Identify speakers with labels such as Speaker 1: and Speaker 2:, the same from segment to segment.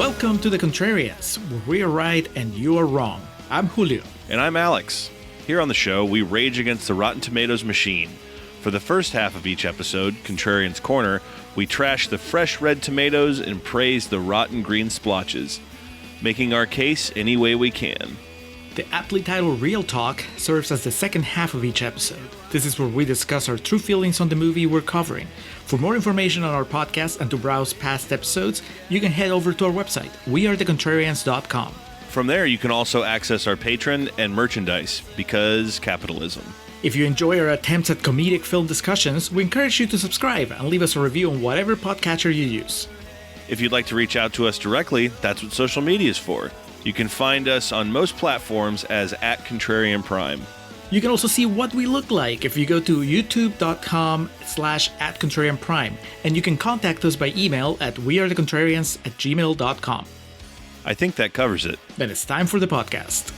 Speaker 1: Welcome to the Contrarians, where we are right and you are wrong. I'm Julio.
Speaker 2: And I'm Alex. Here on the show, we rage against the Rotten Tomatoes machine. For the first half of each episode, Contrarians Corner, we trash the fresh red tomatoes and praise the rotten green splotches, making our case any way we can.
Speaker 1: The aptly titled Real Talk serves as the second half of each episode. This is where we discuss our true feelings on the movie we're covering. For more information on our podcast and to browse past episodes, you can head over to our website, wearethecontrarians.com.
Speaker 2: From there, you can also access our Patreon and merchandise, because capitalism.
Speaker 1: If you enjoy our attempts at comedic film discussions, we encourage you to subscribe and leave us a review on whatever podcatcher you use.
Speaker 2: If you'd like to reach out to us directly, that's what social media is for. You can find us on most platforms as @ContrarianPrime.
Speaker 1: You can also see what we look like if you go to youtube.com/@ContrarianPrime, and you can contact us by email at wearethecontrarians@gmail.com.
Speaker 2: I think that covers it.
Speaker 1: Then it's time for the podcast.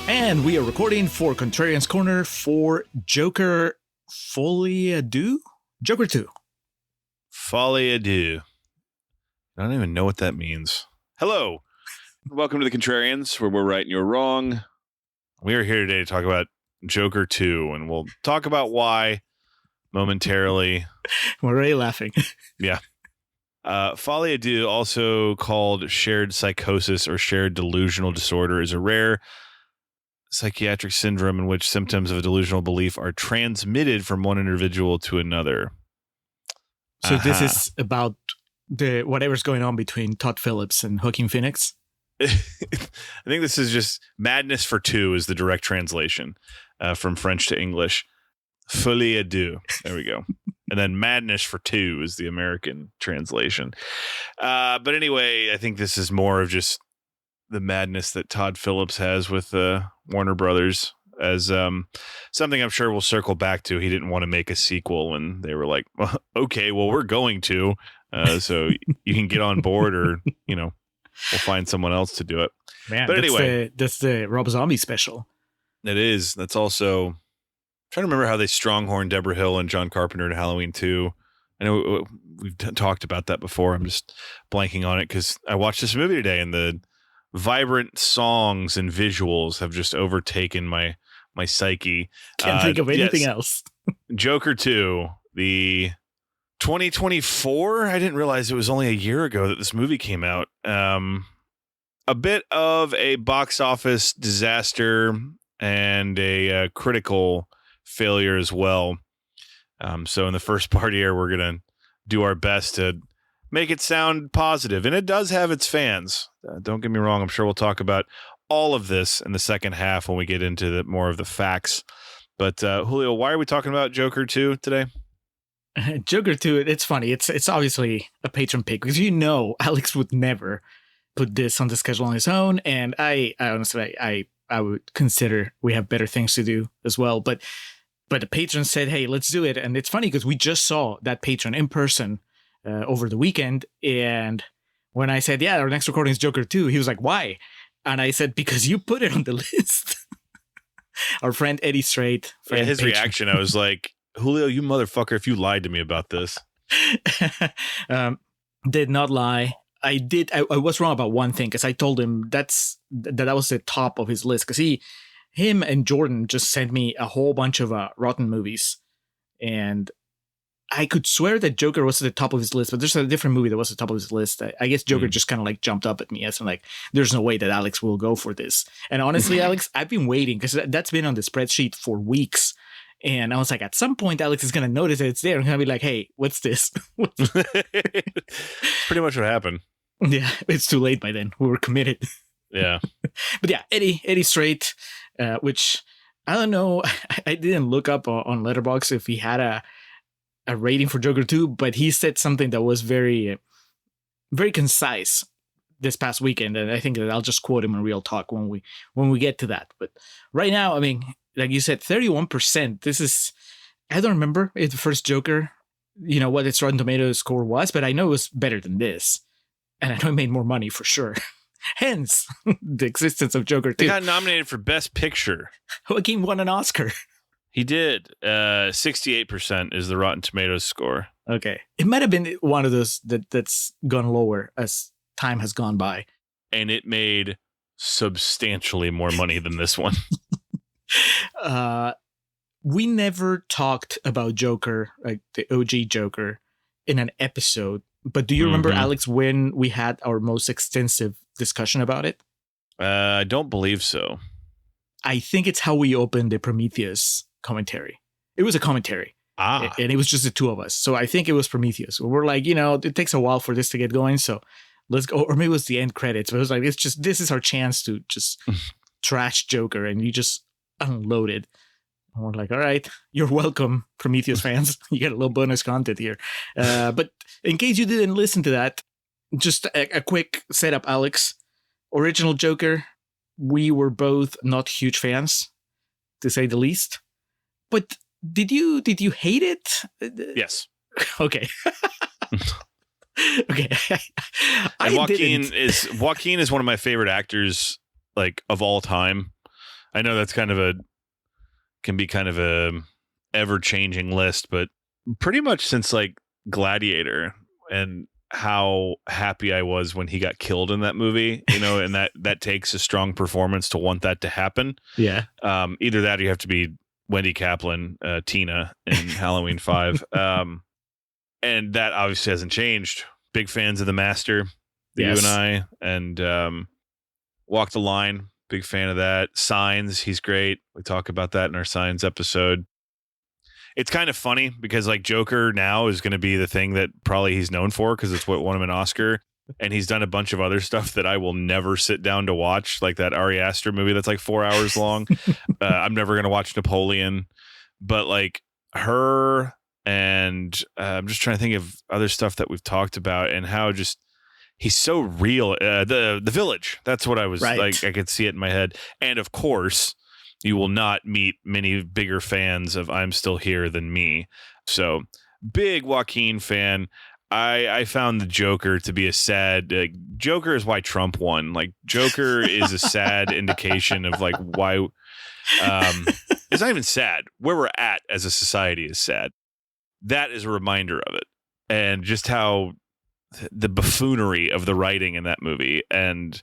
Speaker 1: And we are recording for Contrarians Corner for Joker FOLIE A DEUX? Joker 2.
Speaker 2: FOLIE A DEUX. I don't even know what that means. Hello. Welcome to the Contrarians, where we're right and you're wrong. We are here today to talk about Joker 2, and we'll talk about why momentarily.
Speaker 1: We're already laughing.
Speaker 2: Yeah. FOLIE A DEUX, also called shared psychosis or shared delusional disorder, is a rare psychiatric syndrome in which symptoms of a delusional belief are transmitted from one individual to another.
Speaker 1: So this is about the whatever's going on between Todd Phillips and Joaquin Phoenix?
Speaker 2: I think this is just Madness for Two is the direct translation from French to English. Folie à deux. There we go. And then Madness for Two is the American translation. But anyway, I think this is more of just the madness that Todd Phillips has with Warner Brothers, as something I'm sure we'll circle back to. He didn't want to make a sequel, and they were like, well, okay, well, we're going to. So you can get on board, or, we'll find someone else to do it.
Speaker 1: Man,
Speaker 2: but anyway,
Speaker 1: that's the Rob Zombie special.
Speaker 2: It is. That's also, I'm trying to remember how they stronghorned Deborah Hill and John Carpenter to Halloween 2. I know we've talked about that before. I'm just blanking on it because I watched this movie today, and the vibrant songs and visuals have just overtaken my psyche.
Speaker 1: Can't think of anything else.
Speaker 2: Joker 2, the 2024. I didn't realize it was only a year ago that this movie came out. A bit of a box office disaster and a critical failure as well. So in the first part here, we're going to do our best to make it sound positive, and it does have its fans. Don't get me wrong. I'm sure we'll talk about all of this in the second half when we get into more of the facts. But Julio, why are we talking about Joker 2 today?
Speaker 1: Joker 2, it's funny. It's obviously a patron pick, because Alex would never put this on the schedule on his own, and I honestly I would consider we have better things to do as well. But the patron said, hey, let's do it. And it's funny because we just saw that patron in person over the weekend, and when I said, yeah, our next recording is Joker 2, he was like, why? And I said, because you put it on the list. Our friend Eddie Strait.
Speaker 2: His reaction, I was like, Julio, you motherfucker, if you lied to me about this.
Speaker 1: Did not lie. I was wrong about one thing, because I told him that was the top of his list, because him and Jordan just sent me a whole bunch of rotten movies, and I could swear that Joker was at the top of his list, but there's a different movie that was at the top of his list. I guess Joker just kind of like jumped up at me as I'm like, there's no way that Alex will go for this. And honestly, Alex, I've been waiting, because that's been on the spreadsheet for weeks. And I was like, at some point, Alex is going to notice that it's there. And going to be like, hey, what's this?
Speaker 2: Pretty much what happened.
Speaker 1: Yeah, it's too late by then. We were committed.
Speaker 2: Yeah.
Speaker 1: But yeah, Eddie Strait, which I don't know. I didn't look up on Letterboxd if he had a rating for Joker 2, but he said something that was very, very concise this past weekend, and I think that I'll just quote him in Real Talk when we get to that. But right now, I mean, like you said, 31%. This is, I don't remember if the first Joker, what its Rotten Tomatoes score was, but I know it was better than this, and I know it made more money for sure. Hence, the existence of Joker 2.
Speaker 2: He got nominated for Best Picture.
Speaker 1: Joaquin won an Oscar.
Speaker 2: He did. 68% is the Rotten Tomatoes score.
Speaker 1: Okay. It might have been one of those that's gone lower as time has gone by.
Speaker 2: And it made substantially more money than this one.
Speaker 1: We never talked about Joker, like the OG Joker, in an episode. But do you remember, Alex, when we had our most extensive discussion about it?
Speaker 2: I don't believe so.
Speaker 1: I think it's how we opened the Prometheus commentary. It was a commentary. And it was just the two of us. So I think it was Prometheus. We're like, it takes a while for this to get going. So let's go. Or maybe it was the end credits. But it was like, this is our chance to just trash Joker. And you just unloaded. And we're like, all right, you're welcome, Prometheus fans. You get a little bonus content here. But in case you didn't listen to that, just a quick setup, Alex. Original Joker, we were both not huge fans, to say the least. But did you hate it?
Speaker 2: Yes.
Speaker 1: Okay. Okay.
Speaker 2: And Joaquin is one of my favorite actors, like, of all time. I know that's can be kind of a ever-changing list, but pretty much since like Gladiator and how happy I was when he got killed in that movie, and that takes a strong performance to want that to happen.
Speaker 1: Yeah.
Speaker 2: Either that or you have to be Wendy Kaplan, Tina in Halloween 5. And that obviously hasn't changed. Big fans of The Master, you and I, and Walk the Line. Big fan of that. Signs, he's great. We talk about that in our Signs episode. It's kind of funny because like Joker now is going to be the thing that probably he's known for because it's what won him an Oscar. And he's done a bunch of other stuff that I will never sit down to watch, like that Ari Aster movie that's like 4 hours long. I'm never going to watch Napoleon. But like her and I'm just trying to think of other stuff that we've talked about and how just he's so real. The Village. That's what I was like. I could see it in my head. And of course, you will not meet many bigger fans of I'm Still Here than me. So big Joaquin fan. I found the Joker to be a sad. Joker is why Trump won. Like Joker is a sad indication of like why. It's not even sad. Where we're at as a society is sad. That is a reminder of it, and just how the buffoonery of the writing in that movie and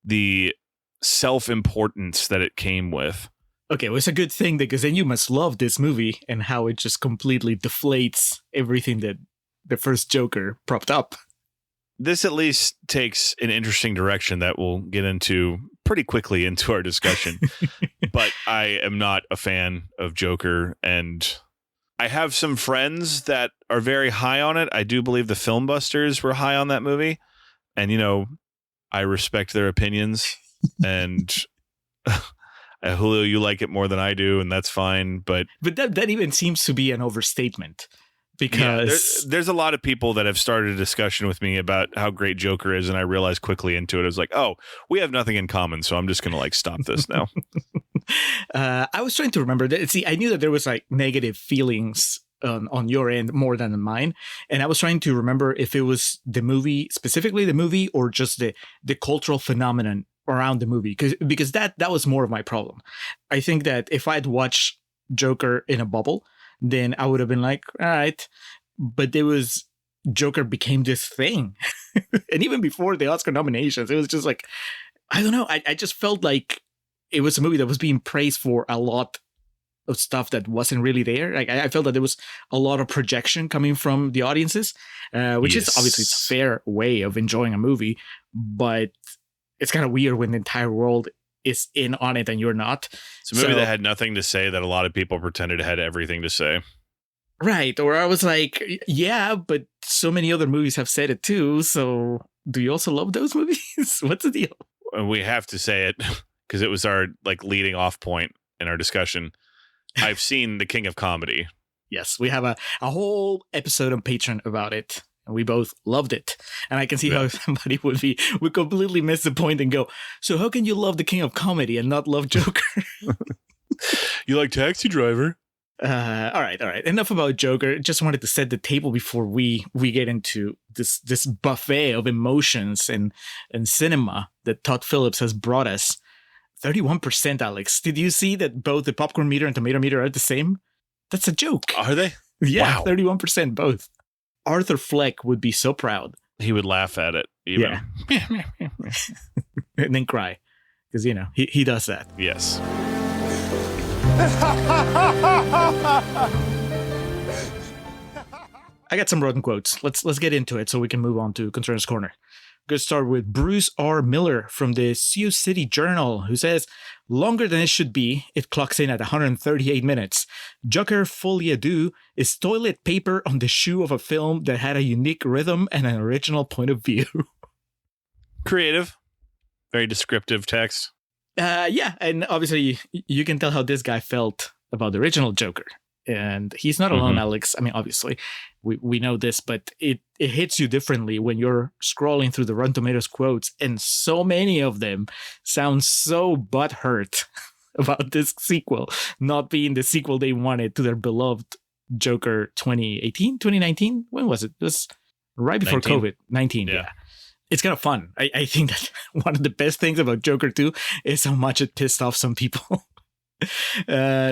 Speaker 2: the self-importance that it came with.
Speaker 1: Okay, well, it's a good thing because then you must love this movie and how it just completely deflates everything that the first Joker propped up.
Speaker 2: This at least takes an interesting direction that we'll get into pretty quickly into our discussion. But I am not a fan of Joker, and I have some friends that are very high on it. I do believe the Filmbusters were high on that movie. And, I respect their opinions. And Julio, you like it more than I do, and that's fine. But
Speaker 1: that even seems to be an overstatement. Because
Speaker 2: there's a lot of people that have started a discussion with me about how great Joker is, and I realized quickly into it, I was like, oh, we have nothing in common, so I'm just going to like stop this now.
Speaker 1: I was trying to remember that. See, I knew that there was like negative feelings on your end more than on mine, and I was trying to remember if it was the movie, specifically the movie, or just the cultural phenomenon around the movie, because that was more of my problem. I think that if I'd watched Joker in a bubble, then I would have been like, all right. But Joker became this thing. And even before the Oscar nominations, it was just like, I don't know. I just felt like it was a movie that was being praised for a lot of stuff that wasn't really there. Like I felt that there was a lot of projection coming from the audiences, which is obviously a fair way of enjoying a movie. But it's kind of weird when the entire world is in on it and you're not.
Speaker 2: It's a movie that had nothing to say that a lot of people pretended it had everything to say.
Speaker 1: Right. Or I was like, yeah, but so many other movies have said it too. So do you also love those movies? What's the deal?
Speaker 2: We have to say it because it was our like leading off point in our discussion. I've seen The King of Comedy.
Speaker 1: Yes, we have a whole episode on Patreon about it. And we both loved it. And I can see how somebody would completely miss the point and go, so how can you love The King of Comedy and not love Joker?
Speaker 2: You like Taxi Driver?
Speaker 1: All right. Enough about Joker. Just wanted to set the table before we get into this buffet of emotions and cinema that Todd Phillips has brought us. 31%, Alex. Did you see that both the popcorn meter and tomato meter are the same? That's a joke.
Speaker 2: Are they?
Speaker 1: Yeah,
Speaker 2: Wow.
Speaker 1: 31% both. Arthur Fleck would be so proud.
Speaker 2: He would laugh at it. Even.
Speaker 1: Yeah. And then cry. Because, he does that.
Speaker 2: Yes.
Speaker 1: I got some rotten quotes. Let's get into it so we can move on to Contrarians Corner. Good start with Bruce R. Miller from the Sioux City Journal, who says, longer than it should be, it clocks in at 138 minutes. Joker FOLIE A DEUX is toilet paper on the shoe of a film that had a unique rhythm and an original point of view.
Speaker 2: Creative. Very descriptive text.
Speaker 1: Yeah, and obviously you can tell how this guy felt about the original Joker. And he's not alone, Alex. I mean, obviously, we know this, but it hits you differently when you're scrolling through the Rotten Tomatoes quotes, and so many of them sound so butthurt about this sequel not being the sequel they wanted to their beloved Joker 2019? When was it? It was right before
Speaker 2: 19.
Speaker 1: COVID. 19, yeah. It's kind of fun. I think that one of the best things about Joker 2 is how much it pissed off some people.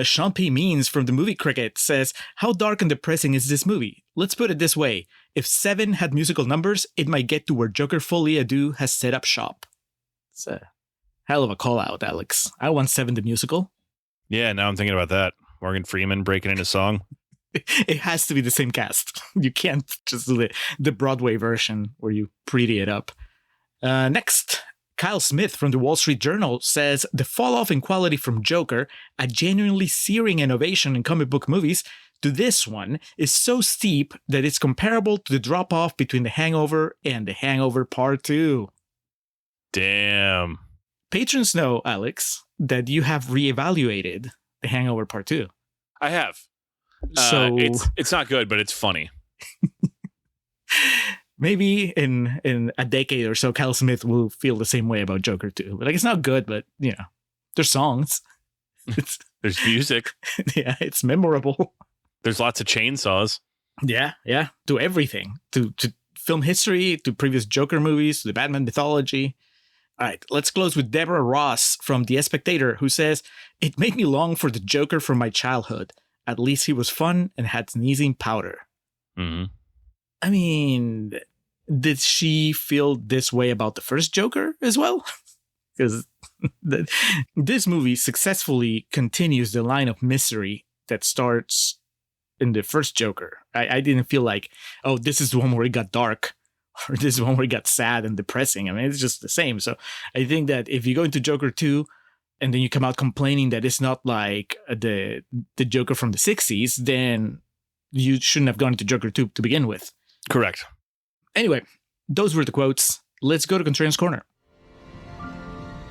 Speaker 1: Sean P. Means from the Movie Cricket says, how dark and depressing is this movie? Let's put it this way. If Seven had musical numbers, it might get to where Joker FOLIE A DEUX has set up shop. It's a hell of a call out, Alex. I want Seven the musical.
Speaker 2: Yeah, now I'm thinking about that. Morgan Freeman breaking in a song.
Speaker 1: It has to be the same cast. You can't just do the Broadway version where you pretty it up. Next, Kyle Smith from the Wall Street Journal says, the fall off in quality from Joker, a genuinely searing innovation in comic book movies, to this one is so steep that it's comparable to the drop off between The Hangover and The Hangover Part 2.
Speaker 2: Damn.
Speaker 1: Patrons know, Alex, that you have reevaluated The Hangover Part 2.
Speaker 2: I have.
Speaker 1: So
Speaker 2: it's not good, but it's funny.
Speaker 1: Maybe in a decade or so, Kyle Smith will feel the same way about Joker 2. Like, it's not good, but, there's songs.
Speaker 2: There's music.
Speaker 1: Yeah, it's memorable.
Speaker 2: There's lots of chainsaws.
Speaker 1: Yeah. To everything. To film history, to previous Joker movies, to the Batman mythology. All right, let's close with Deborah Ross from The Spectator, who says, it made me long for the Joker from my childhood. At least he was fun and had sneezing powder.
Speaker 2: Mm-hmm.
Speaker 1: I mean, did she feel this way about the first Joker as well? Because this movie successfully continues the line of misery that starts in the first Joker. I didn't feel like, oh, this is the one where it got dark, or this is the one where it got sad and depressing. I mean, it's just the same. So I think that if you go into Joker 2 and then you come out complaining that it's not like the Joker from the 60s, then you shouldn't have gone to Joker 2 to begin with.
Speaker 2: Correct.
Speaker 1: Anyway, those were the quotes. Let's go to Contrarians Corner.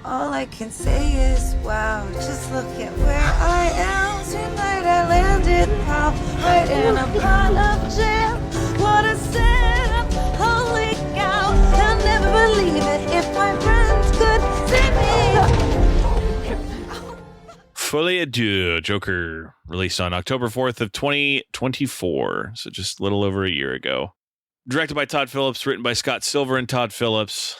Speaker 3: All I can say is, wow, just look at where I am. Tonight I landed pop right in a pile of jam. What a setup, holy cow. I'll never believe it if my friends could see me.
Speaker 2: FOLIE A DEUX, Joker, released on October 4th of 2024, so just a little over a year ago. Directed by Todd Phillips, written by Scott Silver and Todd Phillips.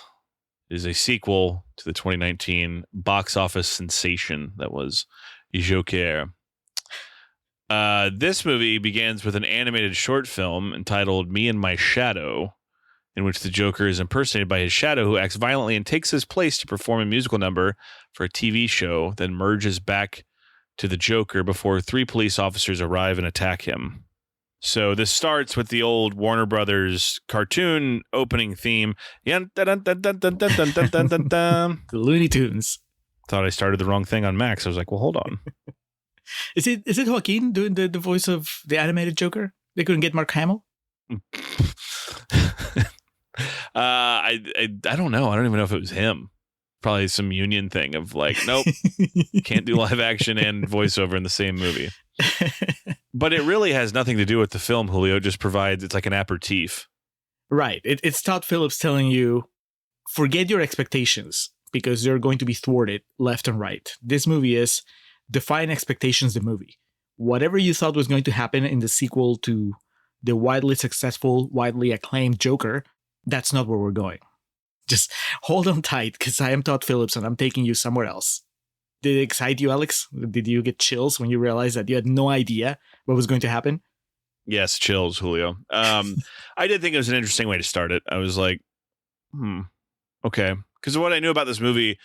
Speaker 2: It is a sequel to the 2019 box office sensation that was Joker. This movie begins with an animated short film entitled Me and My Shadow, in which the Joker is impersonated by his shadow, who acts violently and takes his place to perform a musical number for a TV show, then merges back to the Joker before 3 police officers arrive and attack him. So this starts with the old Warner Brothers cartoon opening theme.
Speaker 1: The Looney Tunes.
Speaker 2: Thought I started the wrong thing on Max. I was like, well, hold on.
Speaker 1: Is it Joaquin doing the voice of the animated Joker? They couldn't get Mark Hamill?
Speaker 2: I don't know. I don't even know if it was him. Probably some union thing of like, nope, can't do live action and voiceover in the same movie. But it really has nothing to do with the film, Julio. It just provides, it's like an aperitif.
Speaker 1: Right. It's Todd Phillips telling you, forget your expectations because they're going to be thwarted left and right. This movie is defying expectations, the movie. Whatever you thought was going to happen in the sequel to the widely successful, widely acclaimed Joker, that's not where we're going. Just hold on tight because I am Todd Phillips and I'm taking you somewhere else. Did it excite you, Alex? Did you get chills when you realized that you had no idea what was going to happen?
Speaker 2: Yes, chills, Julio. I did think it was an interesting way to start it. I was like, okay. Because what I knew about this movie,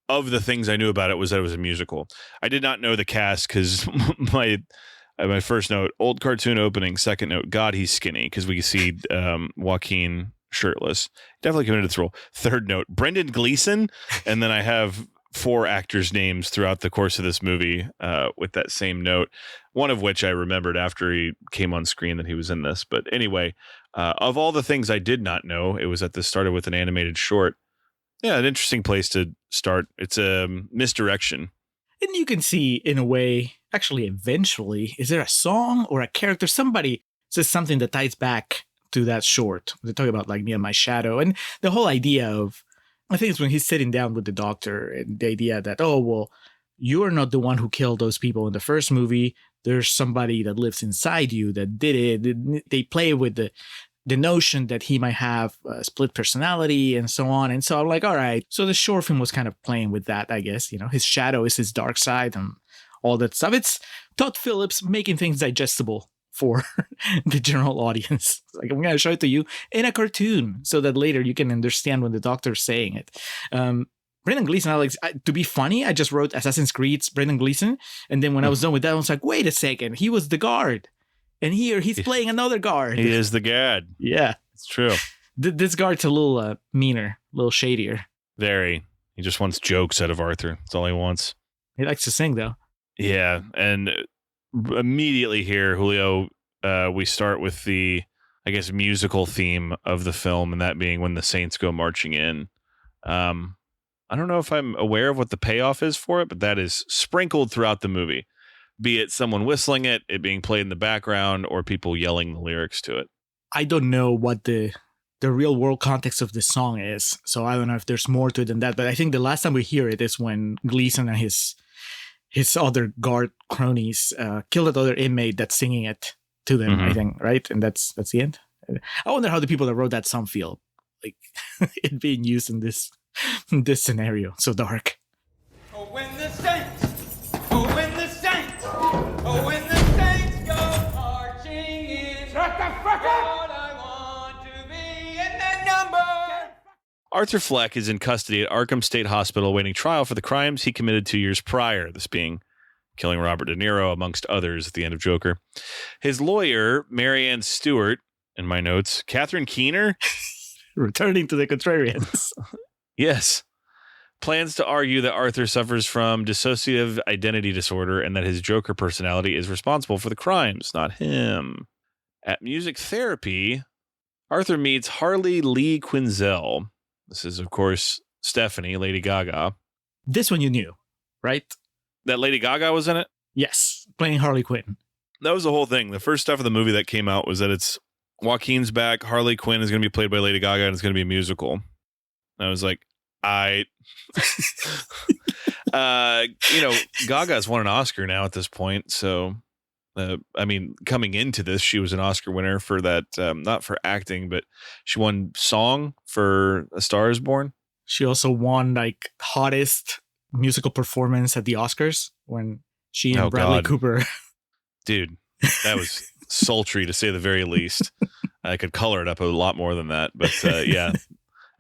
Speaker 2: of the things I knew about it, was that it was a musical. I did not know the cast because my first note, old cartoon opening. Second note, God, he's skinny, because we see Joaquin shirtless. Definitely committed to this role. Third note, Brendan Gleeson. And then I have 4 actors' names throughout the course of this movie with that same note, one of which I remembered after he came on screen that he was in this. But anyway, of all the things I did not know, it was that this started with an animated short. Yeah, an interesting place to start. It's a misdirection.
Speaker 1: And you can see, in a way, actually, eventually, is there a song or a character? Somebody says something that ties back to that short. They talk about, like, me and my shadow. And the whole idea of, I think it's when he's sitting down with the doctor, and the idea that, oh, well, you're not the one who killed those people in the first movie. There's somebody that lives inside you that did it. They play with the notion that he might have a split personality and so on. And so I'm like, all right. So the short film was kind of playing with that, I guess. You know, his shadow is his dark side and all that stuff. It's Todd Phillips making things digestible for the general audience. Like, I'm going to show it to you in a cartoon so that later you can understand when the doctor's saying it. Brendan Gleeson, Alex, to be funny, I just wrote Assassin's Creed's Brendan Gleeson. And then when I was done with that, I was like, wait a second, he was the guard. And here he's playing another guard.
Speaker 2: He is the guard.
Speaker 1: Yeah.
Speaker 2: It's true.
Speaker 1: This guard's a little meaner, a little shadier.
Speaker 2: Very. He just wants jokes out of Arthur. That's all he wants.
Speaker 1: He likes to sing, though.
Speaker 2: Yeah. And immediately here, Julio, we start with the, I guess, musical theme of the film, and that being when the Saints go marching in. I don't know if I'm aware of what the payoff is for it, but that is sprinkled throughout the movie. Be it someone whistling it being played in the background, or people yelling the lyrics to it.
Speaker 1: I don't know what the real world context of the song is, so I don't know if there's more to it than that. But I think the last time we hear it is when Gleason and his other guard cronies kill that other inmate that's singing it to them. Mm-hmm. I think, right? And that's the end. I wonder how the people that wrote that song feel, like it being used in this scenario. So dark.
Speaker 4: Oh, when the Saints. Oh, when the Saints. Oh, when the Saints go marching in. Shut the fuck up! Lord, I want to be in that number.
Speaker 2: Arthur Fleck is in custody at Arkham State Hospital awaiting trial for the crimes he committed 2 years prior, this being killing Robert De Niro, amongst others, at the end of Joker. His lawyer, Marianne Stewart, in my notes, Catherine Keener,
Speaker 1: returning to the Contrarians.
Speaker 2: Yes. Plans to argue that Arthur suffers from dissociative identity disorder and that his Joker personality is responsible for the crimes, not him. At music therapy, Arthur meets Harley Lee Quinzel. This is, of course, Stephanie, Lady Gaga.
Speaker 1: This one you knew, right?
Speaker 2: That Lady Gaga was in it?
Speaker 1: Yes, playing Harley Quinn.
Speaker 2: That was the whole thing. The first stuff of the movie that came out was that it's Joaquin's back, Harley Quinn is going to be played by Lady Gaga, and it's going to be a musical. And I was like, Gaga's won an Oscar now at this point. So, coming into this, she was an Oscar winner for that, not for acting, but she won song for A Star Is Born.
Speaker 1: She also won like hottest musical performance at the Oscars when she and Bradley Cooper.
Speaker 2: Dude, that was sultry to say the very least. I could color it up a lot more than that, but yeah.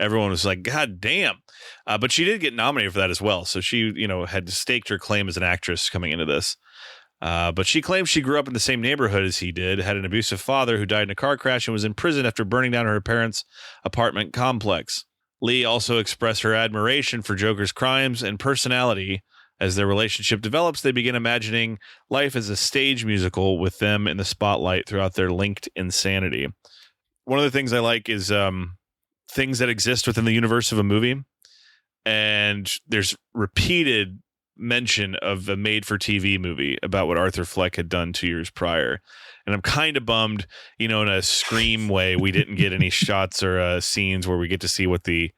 Speaker 2: Everyone was like, God damn. But she did get nominated for that as well. So she, had staked her claim as an actress coming into this. But she claims she grew up in the same neighborhood as he did, had an abusive father who died in a car crash, and was in prison after burning down her parents' apartment complex. Lee also expressed her admiration for Joker's crimes and personality. As their relationship develops, they begin imagining life as a stage musical with them in the spotlight throughout their linked insanity. One of the things I like is things that exist within the universe of a movie, and there's repeated mention of a made-for-TV movie about what Arthur Fleck had done 2 years prior, and I'm kind of bummed, in a Scream way, we didn't get any shots or scenes where we get to see what the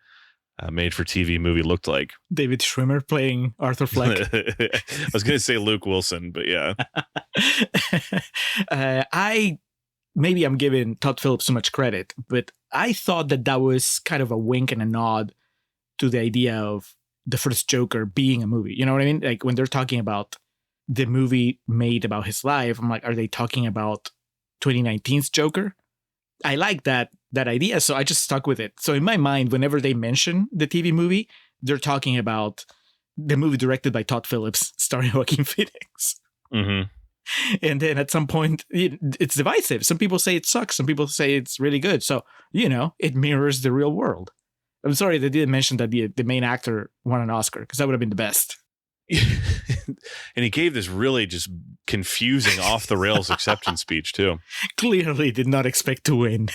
Speaker 2: made-for-TV movie looked like.
Speaker 1: David Schwimmer playing Arthur Fleck.
Speaker 2: I was going to say Luke Wilson, but yeah.
Speaker 1: Maybe I'm giving Todd Phillips too much credit, but I thought that was kind of a wink and a nod to the idea of the first Joker being a movie. You know what I mean? Like when they're talking about the movie made about his life, I'm like, are they talking about 2019's Joker? I like that idea, so I just stuck with it. So in my mind, whenever they mention the TV movie, they're talking about the movie directed by Todd Phillips, starring Joaquin Phoenix.
Speaker 2: Mm-hmm.
Speaker 1: And then at some point, it's divisive. Some people say it sucks. Some people say it's really good. So, it mirrors the real world. I'm sorry they didn't mention that the main actor won an Oscar, because that would have been the best.
Speaker 2: And he gave this really just confusing off the rails acceptance speech too.
Speaker 1: Clearly did not expect to win.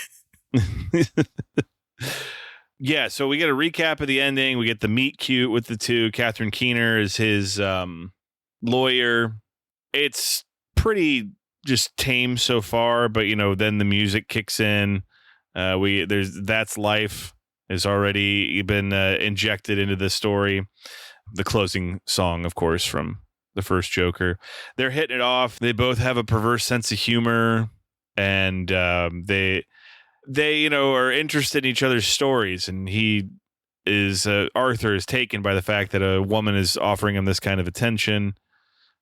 Speaker 2: Yeah, so we get a recap of the ending. We get the meet cute with the two. Catherine Keener is his lawyer. It's pretty just tame so far, but then the music kicks in. That's Life has already been injected into the story. The closing song, of course, from the first Joker. They're hitting it off. They both have a perverse sense of humor, and they are interested in each other's stories. And Arthur is taken by the fact that a woman is offering him this kind of attention.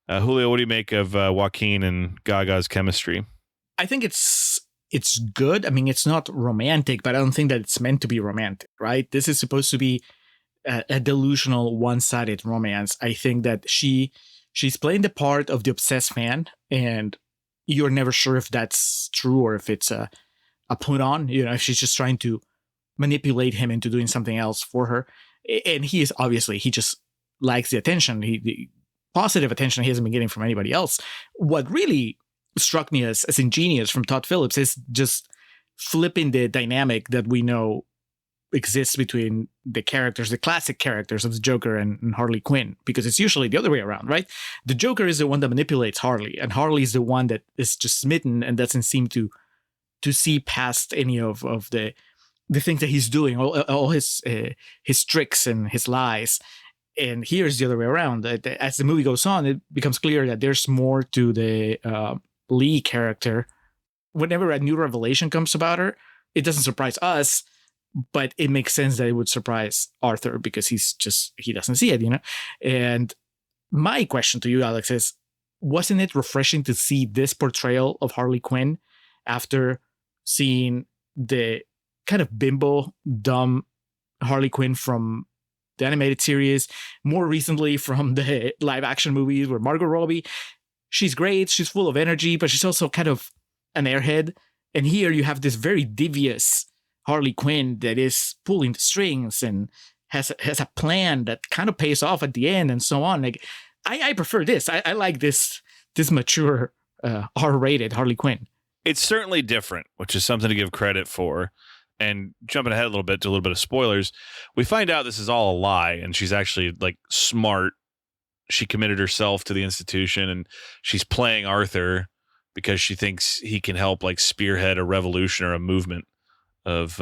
Speaker 2: Julio, what do you make of Joaquin and Gaga's chemistry?
Speaker 1: I think it's good. I mean, it's not romantic, but I don't think that it's meant to be romantic, right? This is supposed to be a delusional, one-sided romance. I think that she's playing the part of the obsessed fan, and you're never sure if that's true or if it's a put on. If she's just trying to manipulate him into doing something else for her. And he just likes the attention, the positive attention he hasn't been getting from anybody else. What really struck me as ingenious from Todd Phillips is just flipping the dynamic that we know exists between the classic characters of the Joker and Harley Quinn, because it's usually the other way around, right? The Joker is the one that manipulates Harley, and Harley is the one that is just smitten and doesn't seem to see past any of the things that he's doing, all his tricks and his lies. And here's the other way around. As the movie goes on, it becomes clear that there's more to the Lee character. Whenever a new revelation comes about her, it doesn't surprise us, but it makes sense that it would surprise Arthur, because he doesn't see it, And my question to you, Alex, is, wasn't it refreshing to see this portrayal of Harley Quinn after seeing the kind of bimbo, dumb Harley Quinn from the animated series, more recently from the live action movies where Margot Robbie, she's great, she's full of energy, but she's also kind of an airhead. And here you have this very devious Harley Quinn that is pulling the strings and has a plan that kind of pays off at the end and so on. Like, I prefer this. I like this mature R-rated Harley Quinn.
Speaker 2: It's certainly different, which is something to give credit for. And jumping ahead a little bit to a little bit of spoilers, we find out this is all a lie, and she's actually smart. She committed herself to the institution, and she's playing Arthur because she thinks he can help spearhead a revolution or a movement of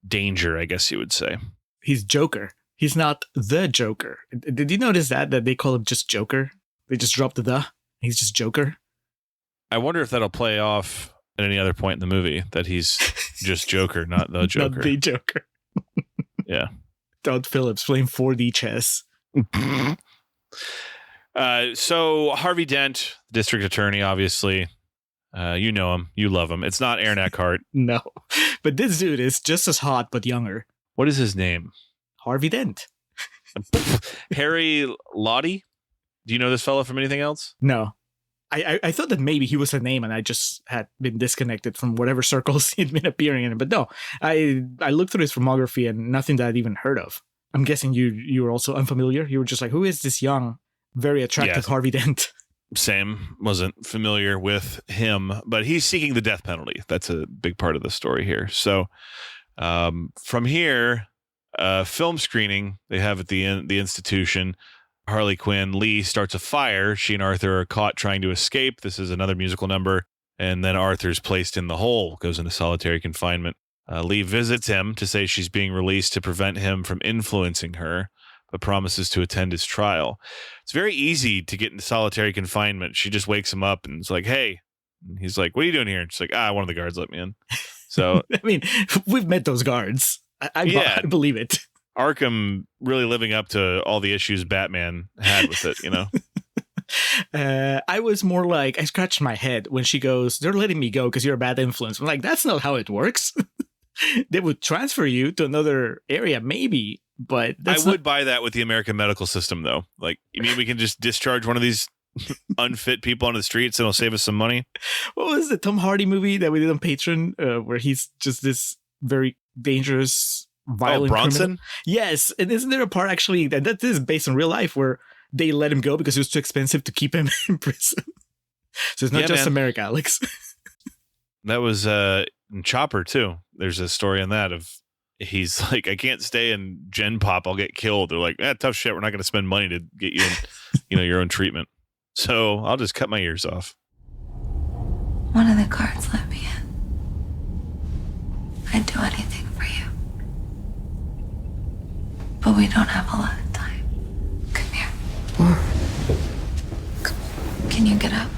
Speaker 2: danger, I guess you would say.
Speaker 1: He's Joker. He's not the Joker. Did you notice that they call him just Joker? They just dropped the. He's just Joker.
Speaker 2: I wonder if that'll play off at any other point in the movie, that he's just Joker, not the Joker.
Speaker 1: Not the Joker.
Speaker 2: Yeah.
Speaker 1: Todd Phillips playing 4D chess.
Speaker 2: So Harvey Dent, district attorney, obviously. You know him. You love him. It's not Aaron Eckhart.
Speaker 1: No. But this dude is just as hot, but younger.
Speaker 2: What is his name?
Speaker 1: Harvey Dent.
Speaker 2: Harry Lottie? Do you know this fellow from anything else?
Speaker 1: No. I thought that maybe he was a name and I just had been disconnected from whatever circles he'd been appearing in. But no, I looked through his filmography and nothing that I'd even heard of. I'm guessing you were also unfamiliar. You were just like, who is this young, very attractive Harvey Dent?
Speaker 2: Same. Wasn't familiar with him, but he's seeking the death penalty. That's a big part of the story here. So from here, film screening they have at the institution. Harley Quinn, Lee starts a fire. She and Arthur are caught trying to escape. This is another musical number. And then Arthur's placed in the hole, goes into solitary confinement. Lee visits him to say she's being released to prevent him from influencing her, but promises to attend his trial. It's very easy to get into solitary confinement. She just wakes him up and is like, hey. And he's like, what are you doing here? And she's like, one of the guards let me in. So,
Speaker 1: I mean, we've met those guards. I believe it.
Speaker 2: Arkham really living up to all the issues Batman had with it, you know?
Speaker 1: I was more like, I scratched my head when she goes, they're letting me go because you're a bad influence. I'm like, that's not how it works. They would transfer you to another area, maybe, but
Speaker 2: I would buy that with the American medical system, though. Like, you mean we can just discharge one of these unfit people on the streets and it'll save us some money?
Speaker 1: What was the Tom Hardy movie that we did on Patreon where he's just this very dangerous, violent
Speaker 2: Bronson?
Speaker 1: criminal? Yes. And isn't there a part actually that is based on real life where they let him go because it was too expensive to keep him in prison? So it's not just America, Alex.
Speaker 2: That was in Chopper, too. There's a story on that of he's like, I can't stay in Gen Pop. I'll get killed. They're like, tough shit. We're not going to spend money to get you in, your own treatment. So I'll just cut my ears off.
Speaker 3: One of the guards let me in. I'd do anything for you. But we don't have a lot of time. Come here. Can you get up?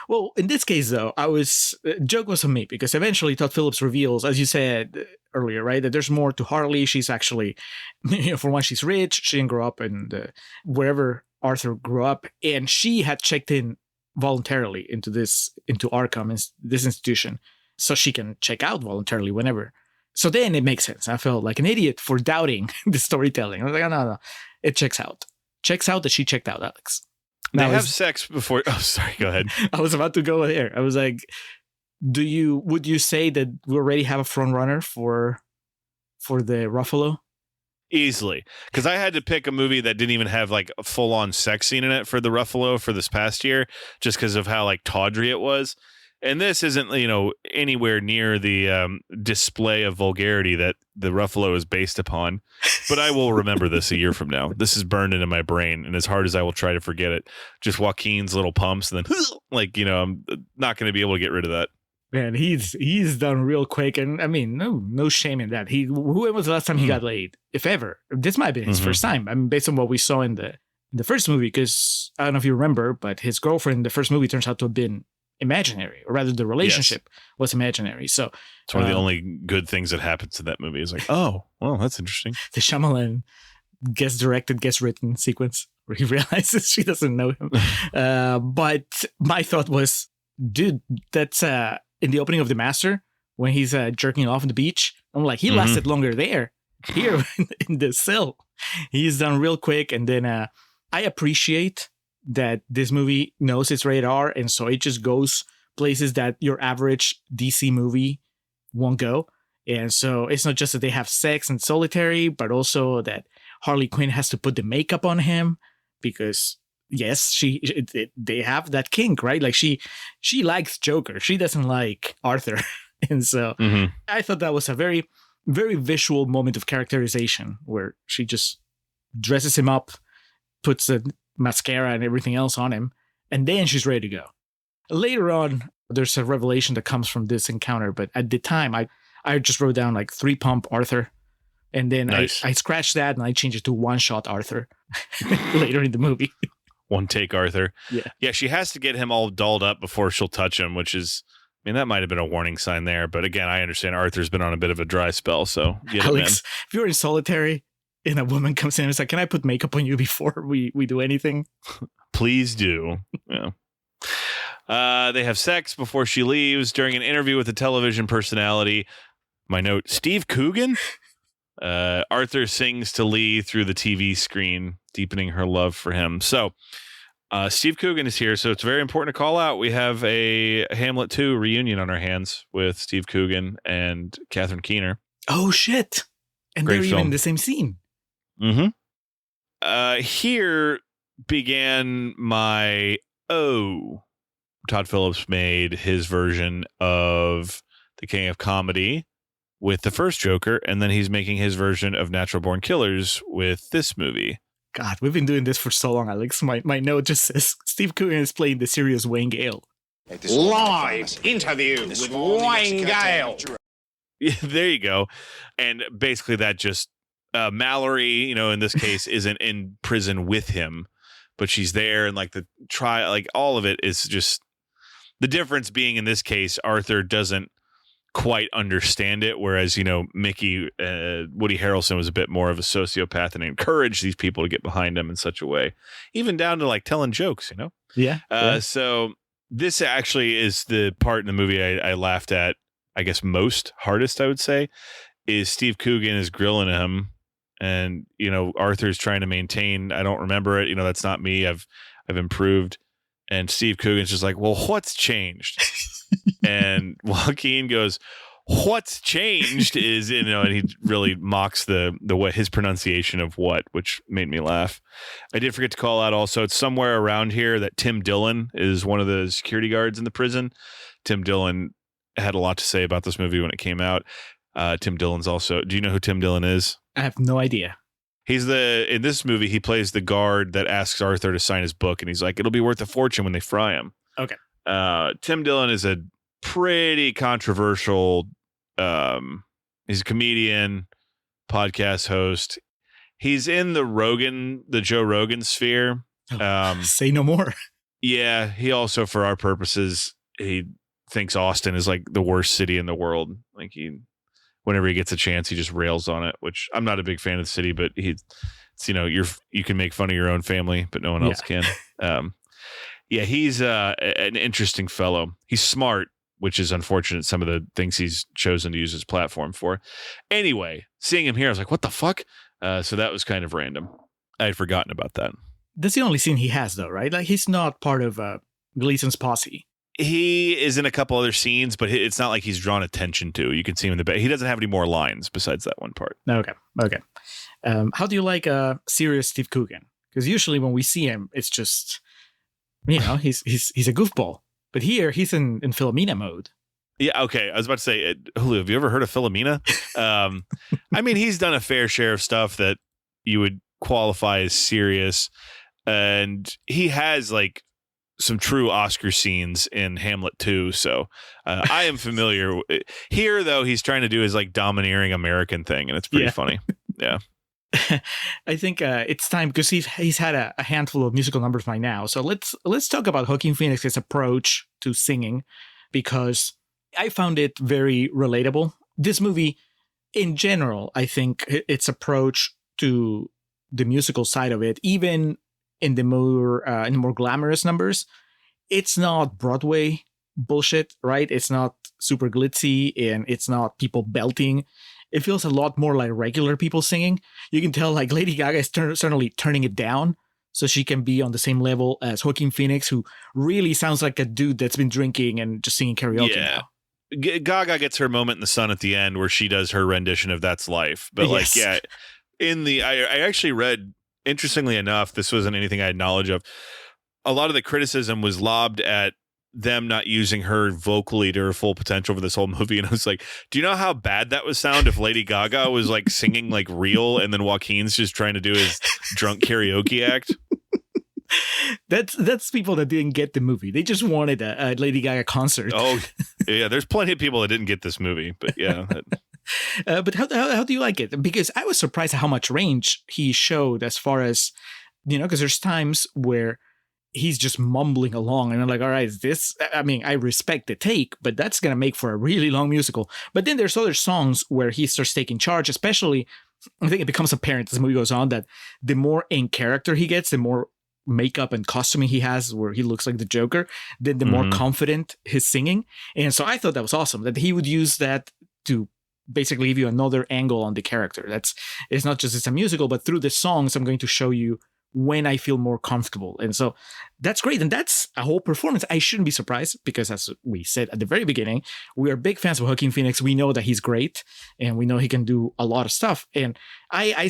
Speaker 1: Well, in this case, though, joke was on me because eventually Todd Phillips reveals, as you said earlier, right, that there's more to Harley. She's actually, for one, she's rich. She didn't grow up in wherever Arthur grew up, and she had checked in voluntarily into Arkham, this institution, so she can check out voluntarily whenever. So then it makes sense. I felt like an idiot for doubting the storytelling. I was like, oh, no, it checks out. Checks out that she checked out, Alex.
Speaker 2: They have sex before. Oh, sorry. Go ahead.
Speaker 1: I was about to go there. I was like, would you say that we already have a front runner for the Ruffalo?
Speaker 2: Easily. Because I had to pick a movie that didn't even have like a full on sex scene in it for the Ruffalo for this past year, just because of how like tawdry it was. And this isn't, anywhere near the display of vulgarity that the Ruffalo is based upon. But I will remember this a year from now. This is burned into my brain. And as hard as I will try to forget it, just Joaquin's little pumps and then, I'm not going to be able to get rid of that.
Speaker 1: Man, he's done real quick. And I mean, no shame in that. When was the last time he got laid? If ever. This might have been his first time. I mean, based on what we saw in the first movie, because I don't know if you remember, but his girlfriend in the first movie turns out to have been imaginary, or rather the relationship was imaginary. So
Speaker 2: it's one of the only good things that happens in that movie is like, oh, well, that's interesting.
Speaker 1: The Shyamalan gets directed, gets written sequence where he realizes she doesn't know him. But my thought was, dude, that's in the opening of The Master when he's jerking off on the beach. I'm like, he lasted longer there. Here in the cell, he's done real quick. And then I appreciate that this movie knows it's rated R, and so it just goes places that your average DC movie won't go. And so it's not just that they have sex and solitary, but also that Harley Quinn has to put the makeup on him because, yes, they have that kink, right? Like she likes Joker. She doesn't like Arthur. And so I thought that was a very, very visual moment of characterization where she just dresses him up, puts a mascara and everything else on him, and then she's ready to go. Later on, there's a revelation that comes from this encounter, but at the time, I just wrote down like 3 pump Arthur, and then nice. I scratched that and I changed it to 1 shot Arthur later in the movie.
Speaker 2: 1 take Arthur. Yeah, she has to get him all dolled up before she'll touch him, which is, I mean, that might have been a warning sign there, but again, I understand Arthur's been on a bit of a dry spell, so get
Speaker 1: Alex, if you're in solitary and a woman comes in and is like, can I put makeup on you before we do anything?
Speaker 2: Please do. Yeah. They have sex before she leaves during an interview with a television personality. My note, Steve Coogan? Arthur sings to Lee through the TV screen, deepening her love for him. So Steve Coogan is here, so it's very important to call out. We have a Hamlet 2 reunion on our hands with Steve Coogan and Catherine Keener.
Speaker 1: Oh, shit. And
Speaker 2: Great
Speaker 1: they're
Speaker 2: film.
Speaker 1: even in the same scene.
Speaker 2: Here began my Todd Phillips made his version of The King of Comedy with the first Joker, and then he's making his version of Natural Born Killers with this movie.
Speaker 1: God, we've been doing this for so long, Alex. My note just says Steve Coogan is playing the serious Wayne Gale.
Speaker 5: Live interview with Wayne Gale.
Speaker 2: Yeah, there you go. And basically that just Mallory, in this case, isn't in prison with him, but she's there, and like the trial, like all of it is just the difference being in this case, Arthur doesn't quite understand it. Whereas, Woody Harrelson was a bit more of a sociopath and encouraged these people to get behind him in such a way, even down to like telling jokes,
Speaker 1: Yeah.
Speaker 2: So this actually is the part in the movie I laughed at, I guess, hardest, I would say, is Steve Coogan is grilling him. And, Arthur's trying to maintain, I don't remember it. That's not me. I've improved. And Steve Coogan's just like, well, what's changed? And Joaquin goes, what's changed is, and he really mocks the way his pronunciation of what, which made me laugh. I did forget to call out also, it's somewhere around here that Tim Dillon is one of the security guards in the prison. Tim Dillon had a lot to say about this movie when it came out. Tim Dillon's also, do you know who Tim Dillon is?
Speaker 1: I have no idea.
Speaker 2: He's in this movie, he plays the guard that asks Arthur to sign his book. And he's like, it'll be worth a fortune when they fry him.
Speaker 1: Okay.
Speaker 2: Tim Dillon is a pretty controversial, he's a comedian, podcast host. He's in the Joe Rogan sphere.
Speaker 1: Say no more.
Speaker 2: Yeah. He also, for our purposes, he thinks Austin is like the worst city in the world. Like whenever he gets a chance, he just rails on it, which I'm not a big fan of the city, but you can make fun of your own family, but no one else can. Yeah, he's an interesting fellow. He's smart, which is unfortunate. Some of the things he's chosen to use his platform for. Anyway, seeing him here, I was like, what the fuck? So that was kind of random. I had forgotten about that.
Speaker 1: That's the only scene he has, though, right? Like, he's not part of Gleason's posse.
Speaker 2: He is in a couple other scenes, but it's not like he's drawn attention to. You can see him in the back. He doesn't have any more lines besides that one part.
Speaker 1: Okay. How do you like serious Steve Coogan? Because usually when we see him, it's just, he's a goofball. But here, he's in Philomena mode.
Speaker 2: Yeah, okay. I was about to say, Julio, have you ever heard of Philomena? I mean, he's done a fair share of stuff that you would qualify as serious. And he has, like, some true Oscar scenes in Hamlet too. So I am familiar. Here, though, he's trying to do his, like, domineering American thing, and it's pretty funny. Yeah.
Speaker 1: I think it's time, because he's had a handful of musical numbers by now. So let's talk about Joaquin Phoenix's approach to singing, because I found it very relatable. This movie, in general, I think its approach to the musical side of it, even in the more glamorous numbers, it's not Broadway bullshit, right? It's not super glitzy, and it's not people belting. It feels a lot more like regular people singing. You can tell, like, Lady Gaga is certainly turning it down so she can be on the same level as Joaquin Phoenix, who really sounds like a dude that's been drinking and just singing karaoke now.
Speaker 2: Gaga gets her moment in the sun at the end where she does her rendition of That's Life. But
Speaker 1: Yes.
Speaker 2: I actually read, interestingly enough, this wasn't anything I had knowledge of. A lot of the criticism was lobbed at them not using her vocally to her full potential for this whole movie. And I was like, do you know how bad that would sound if Lady Gaga was like singing like real, and then Joaquin's just trying to do his drunk karaoke act?
Speaker 1: That's people that didn't get the movie. They just wanted a Lady Gaga concert.
Speaker 2: Oh, yeah. There's plenty of people that didn't get this movie, but yeah.
Speaker 1: But how do you like it? Because I was surprised at how much range he showed, as far as, because there's times where he's just mumbling along, and I'm like, all right, I respect the take, but that's going to make for a really long musical. But then there's other songs where he starts taking charge, especially, I think it becomes apparent as the movie goes on that the more in character he gets, the more makeup and costuming he has, where he looks like the Joker, then the more confident his singing. And so I thought that was awesome, that he would use that to basically give you another angle on the character. It's not just it's a musical, but through the songs, I'm going to show you when I feel more comfortable. And so that's great. And that's a whole performance. I shouldn't be surprised, because as we said at the very beginning, we are big fans of Joaquin Phoenix. We know that he's great, and we know he can do a lot of stuff. And I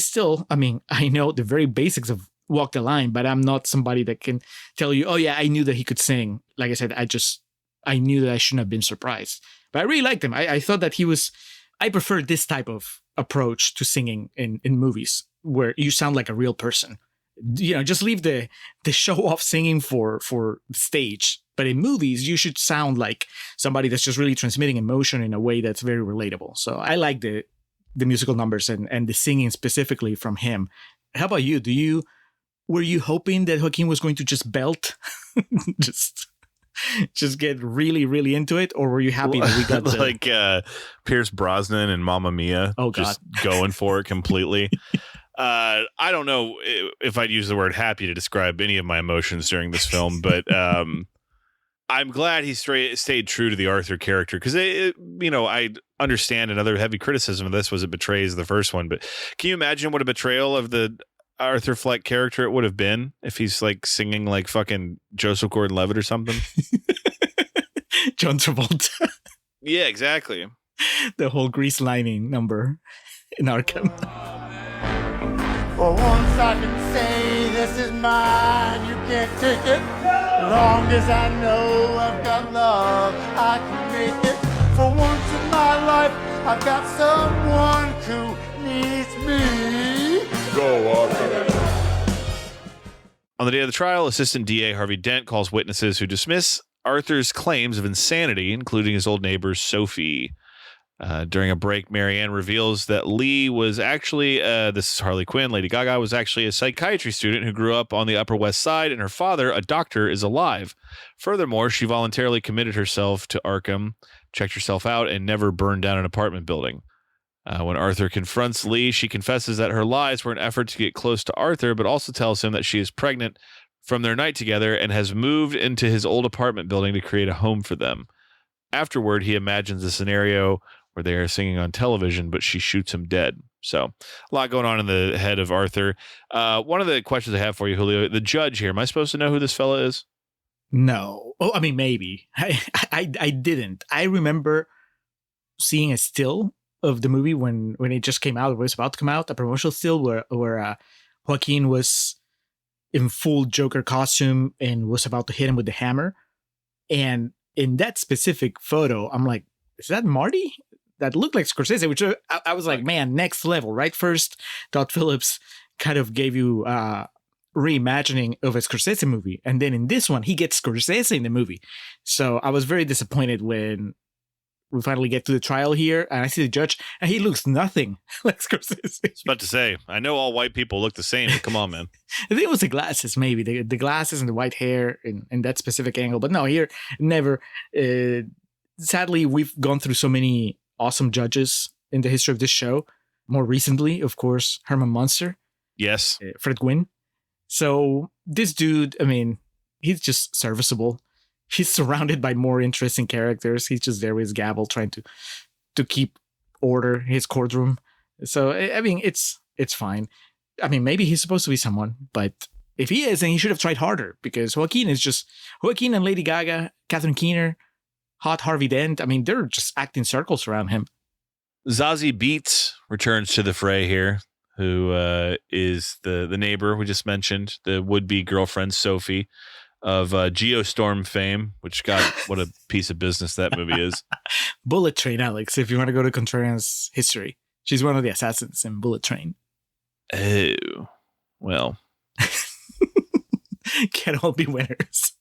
Speaker 1: know the very basics of Walk the Line, but I'm not somebody that can tell you, oh yeah, I knew that he could sing. Like I said, I knew that I shouldn't have been surprised. But I really liked him. I thought that I prefer this type of approach to singing in movies, where you sound like a real person. Just leave the show off singing for the stage. But in movies, you should sound like somebody that's just really transmitting emotion in a way that's very relatable. So I like the musical numbers and the singing specifically from him. How about you? Were you hoping that Joaquin was going to just belt? just get really, really into it, or were you happy that we got
Speaker 2: like Pierce Brosnan and Mamma Mia?
Speaker 1: Oh, God.
Speaker 2: Just going for it completely. I don't know if I'd use the word happy to describe any of my emotions during this film, but I'm glad he stayed true to the Arthur character, because I understand another heavy criticism of this was it betrays the first one, but can you imagine what a betrayal of the Arthur Fleck character it would have been if he's like singing like fucking Joseph Gordon-Levitt or something?
Speaker 1: John Travolta.
Speaker 2: Yeah, exactly.
Speaker 1: The whole grease lining number in Arkham.
Speaker 6: For once I can say this is mine, you can't take it. Long as I know I've got love, I can make it. For once in my life, I've got someone who needs me. Go, Arthur.
Speaker 2: On the day of the trial, Assistant DA Harvey Dent calls witnesses who dismiss Arthur's claims of insanity, including his old neighbor, Sophie. During a break, Marianne reveals that Lee was actually, this is Harley Quinn, Lady Gaga, was actually a psychiatry student who grew up on the Upper West Side, and her father, a doctor, is alive. Furthermore, she voluntarily committed herself to Arkham, checked herself out, and never burned down an apartment building. When Arthur confronts Lee, she confesses that her lies were an effort to get close to Arthur, but also tells him that she is pregnant from their night together and has moved into his old apartment building to create a home for them. Afterward, he imagines a scenario where they are singing on television, but she shoots him dead. So a lot going on in the head of Arthur. One of the questions I have for you, Julio, the judge here, am I supposed to know who this fella is?
Speaker 1: No. Oh, I mean, maybe. I didn't. I remember seeing a still of the movie when it just came out, it was about to come out, a promotional still where Joaquin was in full Joker costume and was about to hit him with the hammer. And in that specific photo, I'm like, is that Marty? That looked like Scorsese, which I was like, man, next level, right? First, Todd Phillips kind of gave you reimagining of a Scorsese movie. And then in this one, he gets Scorsese in the movie. So I was very disappointed when we finally get to the trial here and I see the judge and he looks nothing like Scorsese.
Speaker 2: I was about to say, I know all white people look the same, but come on, man.
Speaker 1: I think it was the glasses, maybe the glasses and the white hair in that specific angle. But no, here, never. Sadly, we've gone through so many awesome judges in the history of this show. More recently, of course, Herman Munster.
Speaker 2: Yes.
Speaker 1: Fred Gwynn. So this dude, I mean, he's just serviceable. He's surrounded by more interesting characters. He's just there with his gavel trying to keep order in his courtroom. So, I mean, it's fine. I mean, maybe he's supposed to be someone, but if he is, then he should have tried harder, because Joaquin and Lady Gaga, Catherine Keener, hot Harvey Dent. I mean, they're just acting circles around him.
Speaker 2: Zazie Beetz returns to the fray here, who is the neighbor we just mentioned, the would-be girlfriend, Sophie, of Geostorm fame, which, God, what a piece of business that movie is.
Speaker 1: Bullet Train, Alex, if you want to go to Contrarians history. She's one of the assassins in Bullet Train.
Speaker 2: Oh, well.
Speaker 1: Can't all be winners.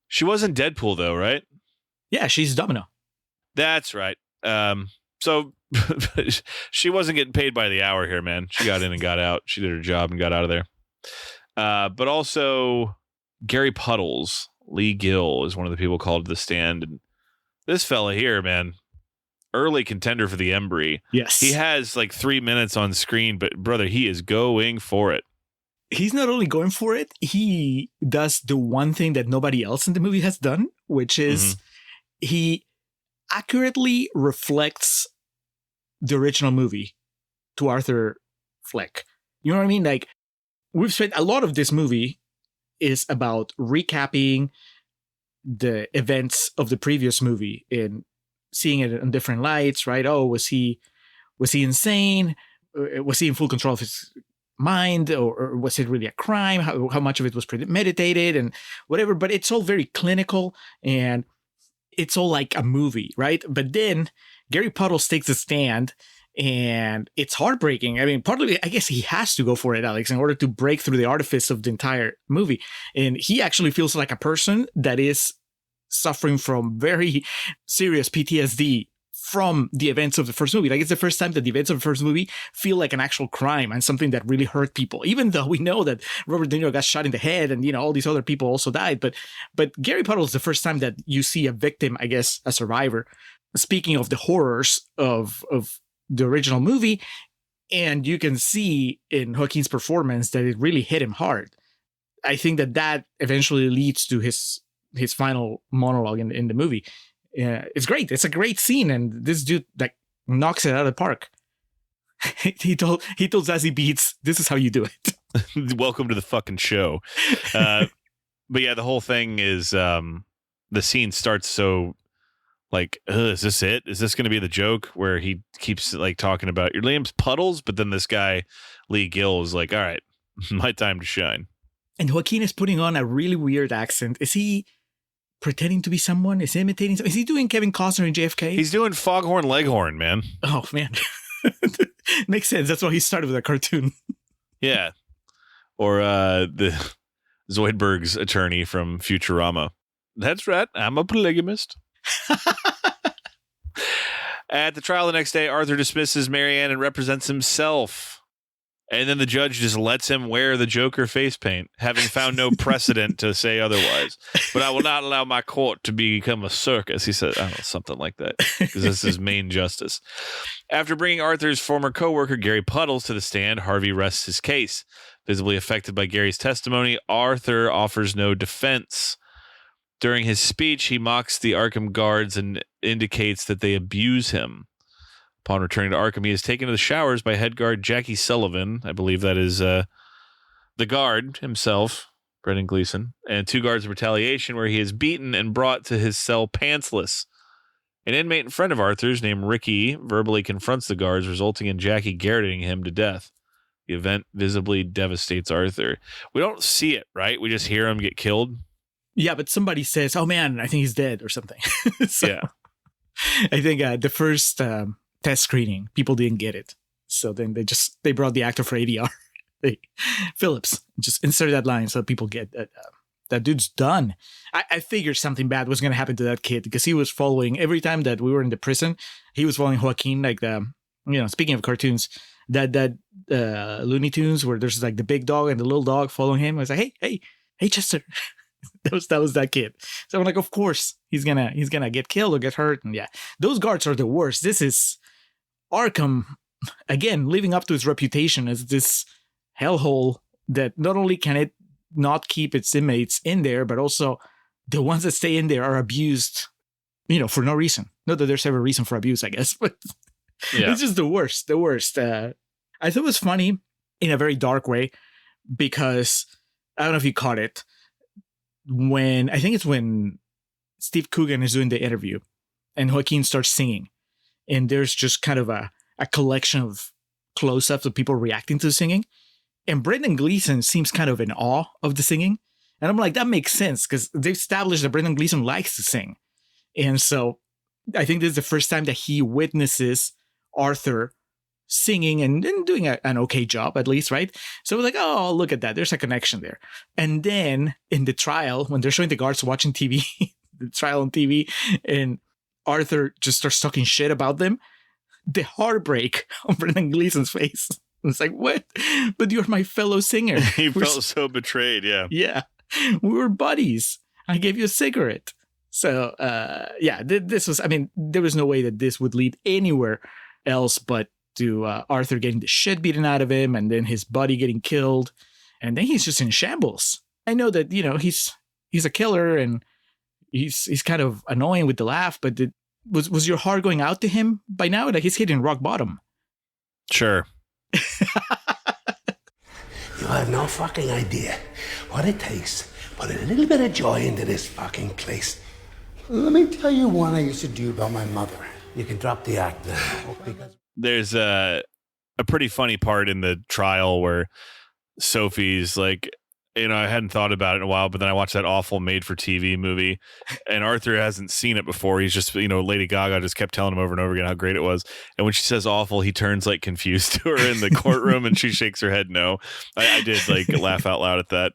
Speaker 2: She wasn't Deadpool, though, right?
Speaker 1: Yeah, she's Domino.
Speaker 2: That's right. So she wasn't getting paid by the hour here, man. She got in and got out. She did her job and got out of there. But also Gary Puddles, Lee Gill, is one of the people called to the stand. And this fella here, man, early contender for the Embry.
Speaker 1: Yes.
Speaker 2: He has like 3 minutes on screen, but brother, he is going for it.
Speaker 1: He's not only going for it, he does the one thing that nobody else in the movie has done, which is he accurately reflects the original movie to Arthur Fleck. You know what I mean? Like, we've spent a lot of this movie is about recapping the events of the previous movie and seeing it in different lights, right? Oh, was he insane? Was he in full control of his mind, or was it really a crime? How much of it was premeditated and whatever? But it's all very clinical and it's all like a movie, right? But then Gary Puddles takes a stand and it's heartbreaking. I mean, partly, I guess he has to go for it, Alex, in order to break through the artifice of the entire movie. And he actually feels like a person that is suffering from very serious PTSD from the events of the first movie. Like, it's the first time that the events of the first movie feel like an actual crime and something that really hurt people, even though we know that Robert De Niro got shot in the head and, all these other people also died. But Gary Puddle is the first time that you see a victim, I guess, a survivor, speaking of the horrors of the original movie. And you can see in Joaquin's performance that it really hit him hard. I think that eventually leads to his final monologue in the movie. It's great. It's a great scene, and this dude like knocks it out of the park. he told Zazie Beetz, "This is how you do it."
Speaker 2: Welcome to the fucking show. But yeah, the whole thing is the scene starts so like, is this it? Is this going to be the joke where he keeps like talking about your name's Puddles, but then this guy Lee Gill is like, all right, my time to shine.
Speaker 1: And Joaquin is putting on a really weird accent. Is he pretending to be someone? Is he imitating someone? Is he doing Kevin Costner in JFK?
Speaker 2: He's doing Foghorn Leghorn, man.
Speaker 1: Oh, man. Makes sense. That's why he started with a cartoon. Yeah.
Speaker 2: Or the Zoidberg's attorney from Futurama. That's right. I'm a polygamist. At the trial the next day, Arthur dismisses Marianne and represents himself. And then the judge just lets him wear the Joker face paint, having found no precedent to say otherwise. But I will not allow my court to become a circus, he said. I don't know, something like that, because this is main justice. After bringing Arthur's former co-worker, Gary Puddles, to the stand, Harvey rests his case. Visibly affected by Gary's testimony, Arthur offers no defense. During his speech, he mocks the Arkham guards and indicates that they abuse him. Upon returning to Arkham, he is taken to the showers by head guard Jackie Sullivan. I believe that is the guard himself, Brendan Gleeson, and 2 guards of retaliation, where he is beaten and brought to his cell pantsless. An inmate in front of Arthur's, named Ricky, verbally confronts the guards, resulting in Jackie garroting him to death. The event visibly devastates Arthur. We don't see it, right? We just hear him get killed.
Speaker 1: Yeah, but somebody says, "Oh man, I think he's dead" or something.
Speaker 2: Yeah.
Speaker 1: I think the first test screening, people didn't get it. So then they brought the actor for ADR, Phillips, just inserted that line so people get that dude's done. I figured something bad was going to happen to that kid because he was following, every time that we were in the prison, he was following Joaquin, like speaking of cartoons, that Looney Tunes where there's like the big dog and the little dog following him. I was like, hey, Chester. that was that kid. So I'm like, of course he's gonna get killed or get hurt. And yeah, those guards are the worst. This is Arkham, again, living up to its reputation as this hellhole that not only can it not keep its inmates in there, but also the ones that stay in there are abused, for no reason. Not that there's ever a reason for abuse, I guess, but yeah. It's just the worst. I thought it was funny in a very dark way because I don't know if you caught it. When Steve Coogan is doing the interview and Joaquin starts singing, and there's just kind of a collection of close-ups of people reacting to the singing, and Brendan Gleeson seems kind of in awe of the singing, and I'm like, that makes sense because they've established that Brendan Gleeson likes to sing, and so I think this is the first time that he witnesses Arthur singing and doing an okay job, at least, right? So we're like, oh, look at that. There's a connection there. And then in the trial, when they're showing the guards watching TV, the trial on TV, and Arthur just starts talking shit about them, the heartbreak on Brendan Gleeson's face. It's like, what? But you're my fellow singer.
Speaker 2: He felt so betrayed, yeah.
Speaker 1: Yeah. We were buddies. I gave you a cigarette. So, this was, there was no way that this would lead anywhere else but to Arthur getting the shit beaten out of him, and then his buddy getting killed, and then he's just in shambles. I know that he's a killer and he's kind of annoying with the laugh, but was your heart going out to him by now? Like, he's hitting rock bottom.
Speaker 2: Sure.
Speaker 7: You have no fucking idea what it takes to put a little bit of joy into this fucking place. Let me tell you what I used to do about my mother. You can drop the act now. Because
Speaker 2: there's a pretty funny part in the trial where Sophie's like, I hadn't thought about it in a while, but then I watched that awful made-for-TV movie, and Arthur hasn't seen it before. He's just, Lady Gaga just kept telling him over and over again how great it was. And when she says awful, he turns like confused to her in the courtroom, and she shakes her head no. I did like laugh out loud at that.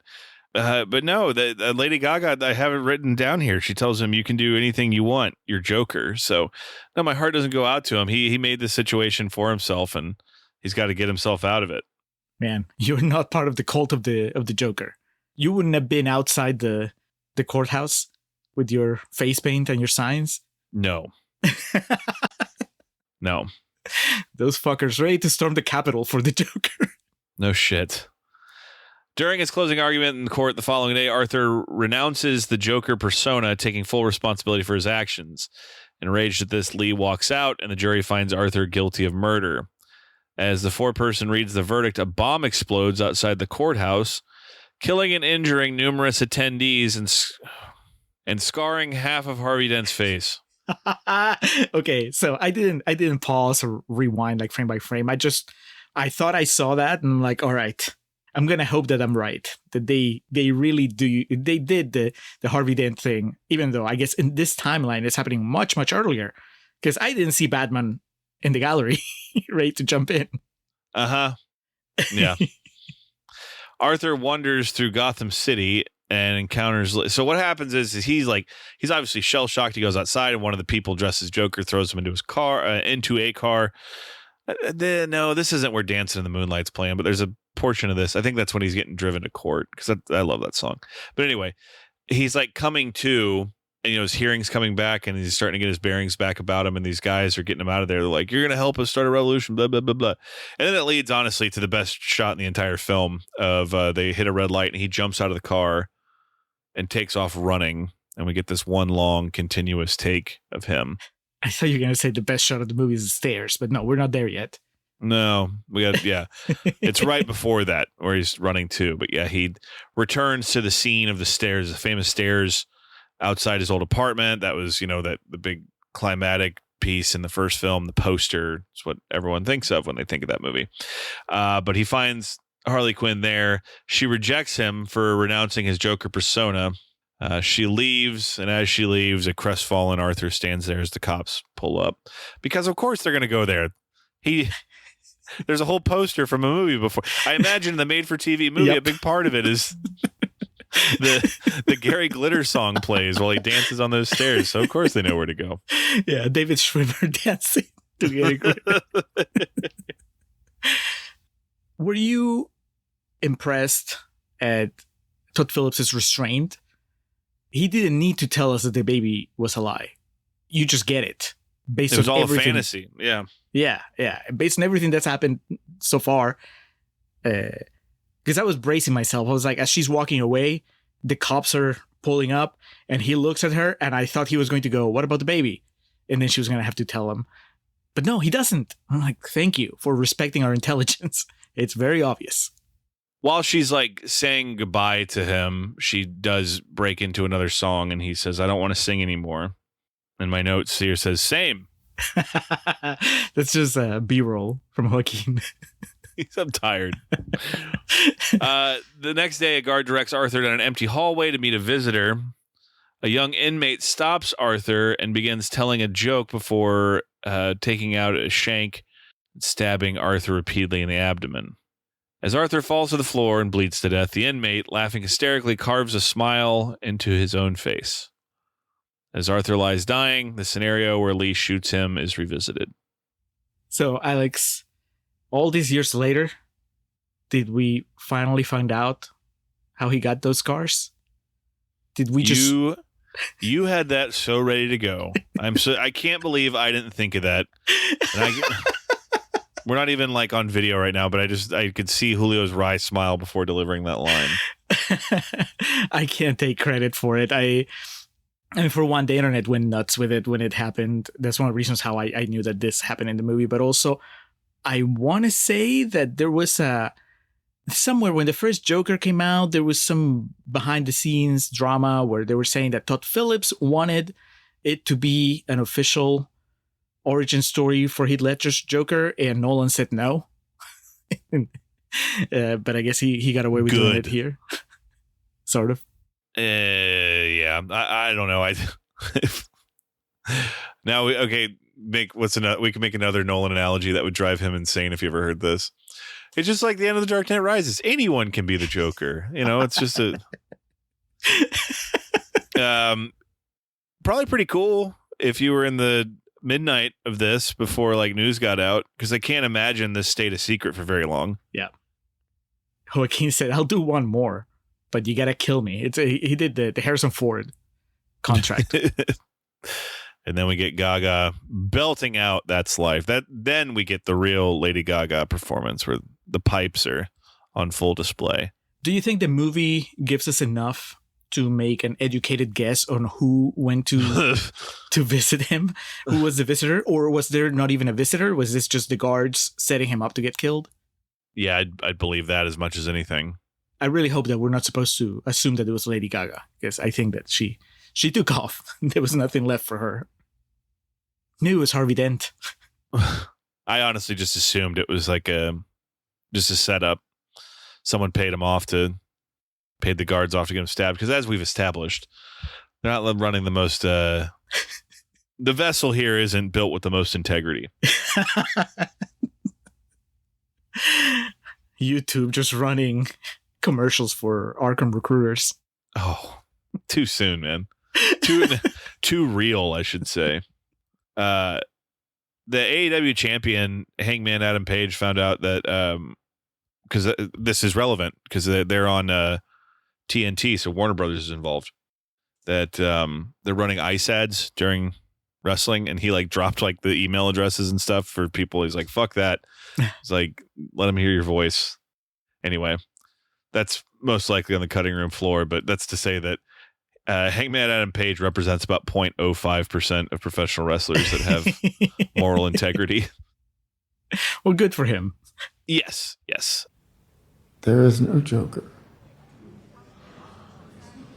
Speaker 2: But no, the Lady Gaga, I have it written down here. She tells him, "You can do anything you want. You're Joker." So, no, my heart doesn't go out to him. He made this situation for himself, and he's got to get himself out of it.
Speaker 1: Man, you're not part of the cult of the Joker. You wouldn't have been outside the courthouse with your face paint and your signs.
Speaker 2: No. No.
Speaker 1: Those fuckers ready to storm the Capitol for the Joker.
Speaker 2: No shit. During his closing argument in court the following day, Arthur renounces the Joker persona, taking full responsibility for his actions. Enraged at this, Lee walks out, and the jury finds Arthur guilty of murder. As the foreperson reads the verdict, a bomb explodes outside the courthouse, killing and injuring numerous attendees and scarring half of Harvey Dent's face.
Speaker 1: Okay, so I didn't pause or rewind like frame by frame. I thought I saw that and I'm like, all right, I'm gonna hope that I'm right. That they really did the Harvey Dent thing, even though I guess in this timeline it's happening much, much earlier. Because I didn't see Batman in the gallery ready to jump in.
Speaker 2: Uh-huh. Yeah. Arthur wanders through Gotham City and encounters. So what happens is he's obviously shell shocked. He goes outside, and one of the people dressed as Joker throws him into a car. No, this isn't where Dancing in the Moonlight's playing, but there's a portion of this. I think that's when he's getting driven to court, because I love that song. But anyway, he's like coming to, and his hearing's coming back, and he's starting to get his bearings back about him, and these guys are getting him out of there. They're like, "You're going to help us start a revolution," blah, blah, blah, blah. And then it leads, honestly, to the best shot in the entire film of they hit a red light, and he jumps out of the car and takes off running, and we get this one long, continuous take of him.
Speaker 1: I thought you were going to say the best shot of the movie is the stairs, but no, we're not there yet.
Speaker 2: No, it's right before that where he's running too. But yeah, he returns to the scene of the stairs, the famous stairs outside his old apartment. That was, the big climatic piece in the first film, the poster. It's what everyone thinks of when they think of that movie. But he finds Harley Quinn there. She rejects him for renouncing his Joker persona. She leaves, and as she leaves, a crestfallen Arthur stands there as the cops pull up. Because, of course, they're going to go there. There's a whole poster from a movie before. I imagine the made-for-TV movie,
Speaker 1: Yep.
Speaker 2: A big part of it is the Gary Glitter song plays while he dances on those stairs. So, of course, they know where to go.
Speaker 1: Yeah, David Schwimmer dancing to Gary Glitter. Were you impressed at Todd Phillips' restraint? He didn't need to tell us that the baby was a lie. You just get it. It
Speaker 2: was all
Speaker 1: everything.
Speaker 2: a fantasy. Yeah.
Speaker 1: Yeah. Based on everything that's happened so far. Because I was bracing myself. I was like, as she's walking away, the cops are pulling up, and he looks at her, and I thought he was going to go, "What about the baby?" And then she was going to have to tell him. But no, he doesn't. I'm like, thank you for respecting our intelligence. It's very obvious.
Speaker 2: While she's like saying goodbye to him, she does break into another song, and he says, "I don't want to sing anymore." And my notes here says, "Same."
Speaker 1: That's just a B-roll from Joaquin.
Speaker 2: I'm tired. The next day, a guard directs Arthur down an empty hallway to meet a visitor. A young inmate stops Arthur and begins telling a joke before taking out a shank and stabbing Arthur repeatedly in the abdomen. As Arthur falls to the floor and bleeds to death, the inmate, laughing hysterically, carves a smile into his own face. As Arthur lies dying, the scenario where Lee shoots him is revisited. So,
Speaker 1: Alex, all these years later, did we finally find out how he got those scars? Did we just...
Speaker 2: You had that so ready to go. I can't believe I didn't think of that. And we're not even like on video right now, but I could see Julio's wry smile before delivering that line.
Speaker 1: I can't take credit for it. I mean, for one, the internet went nuts with it when it happened. That's one of the reasons how I knew that this happened in the movie. But also, I want to say that there was somewhere when the first Joker came out, there was some behind the scenes drama where they were saying that Todd Phillips wanted it to be an official origin story for Heath Ledger's Joker, and Nolan said no. But I guess he got away with doing it here. Sort of.
Speaker 2: Yeah, I don't know. Now, we can make another Nolan analogy that would drive him insane if you ever heard this. It's just like the end of The Dark Knight Rises. Anyone can be the Joker. It's just a probably pretty cool if you were in the midnight of this before like news got out, because I can't imagine this stayed a secret for very long.
Speaker 1: Yeah. Joaquin said, "I'll do one more, but you gotta kill me." He did the Harrison Ford contract.
Speaker 2: And then we get Gaga belting out "That's Life." Then we get the real Lady Gaga performance where the pipes are on full display.
Speaker 1: Do you think the movie gives us enough to make an educated guess on who went to visit him? Who was the visitor? Or was there not even a visitor? Was this just the guards setting him up to get killed?
Speaker 2: Yeah, I'd believe that as much as anything.
Speaker 1: I really hope that we're not supposed to assume that it was Lady Gaga, because I think that she took off. There was nothing left for her. Knew it was Harvey Dent.
Speaker 2: I honestly just assumed it was like just a setup. Someone paid the guards off to get him stabbed, because as we've established, they're not running the most the vessel here isn't built with the most integrity.
Speaker 1: YouTube just running commercials for Arkham recruiters.
Speaker 2: Oh, too soon, man. Too real, I should say. The AEW champion Hangman Adam Page found out that because this is relevant because they're on TNT, so Warner Brothers is involved, that they're running ice ads during wrestling, and he like dropped like the email addresses and stuff for people. He's like, fuck that. He's like, let him hear your voice. Anyway, that's most likely on the cutting room floor, but that's to say that Hangman Adam Page represents about 0.05% of professional wrestlers that have moral integrity.
Speaker 1: Well, good for him.
Speaker 2: Yes.
Speaker 6: There is no Joker.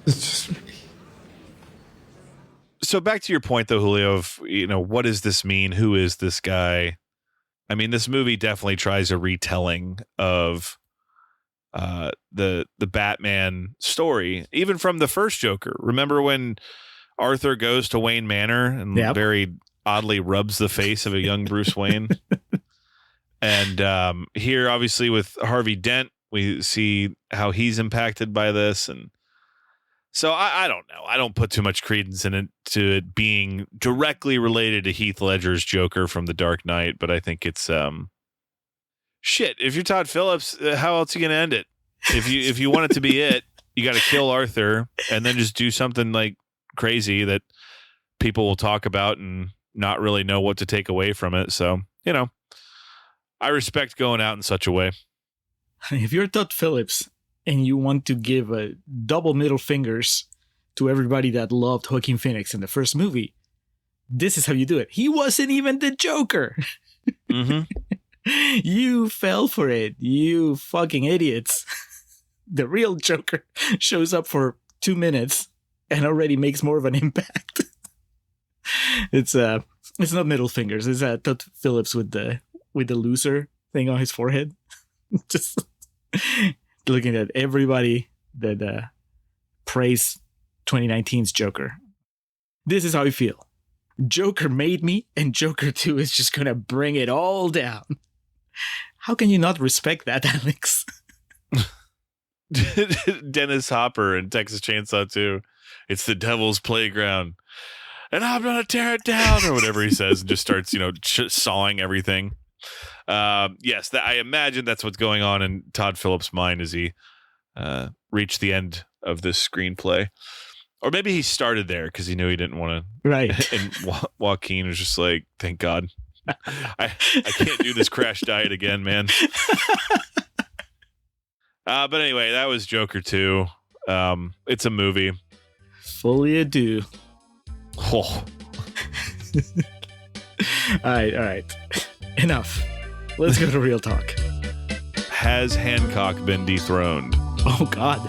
Speaker 6: It's just me.
Speaker 2: So back to your point, though, Julio, of, what does this mean? Who is this guy? I mean, this movie definitely tries a retelling of the Batman story, even from the first Joker. Remember when Arthur goes to Wayne Manor and very oddly rubs the face of a young Bruce Wayne? And here, obviously, with Harvey Dent, we see how he's impacted by this. And so I don't know. I don't put too much credence to it being directly related to Heath Ledger's Joker from The Dark Knight, but I think it's shit. If you're Todd Phillips, how else are you gonna end it? If you want it to be it, you got to kill Arthur and then just do something like crazy that people will talk about and not really know what to take away from it. So I respect going out in such a way.
Speaker 1: If you're Todd Phillips and you want to give a double middle fingers to everybody that loved Joaquin Phoenix in the first movie, this is how you do it. He wasn't even the Joker.
Speaker 2: Mm-hmm.
Speaker 1: You fell for it, you fucking idiots. The real Joker shows up for 2 minutes and already makes more of an impact. It's not middle fingers. It's Todd Phillips with the loser thing on his forehead. Just looking at everybody that praised 2019's Joker. This is how I feel. Joker made me, and Joker 2 is just gonna bring it all down. How can you not respect that, Alex?
Speaker 2: Dennis Hopper in Texas Chainsaw 2. It's the devil's playground, and I'm gonna tear it down, or whatever he says, and just starts, sawing everything. Yes, I imagine that's what's going on in Todd Phillips' mind as he reached the end of this screenplay. Or maybe he started there because he knew he didn't want to.
Speaker 1: Right.
Speaker 2: And Joaquin was just like, thank God. I can't do this crash diet again, man. But anyway, that was Joker 2. It's a movie.
Speaker 1: FOLIE A DEUX.
Speaker 2: Oh.
Speaker 1: All right. Enough. Let's go to real talk.
Speaker 2: Has Hancock been dethroned?
Speaker 1: Oh, God.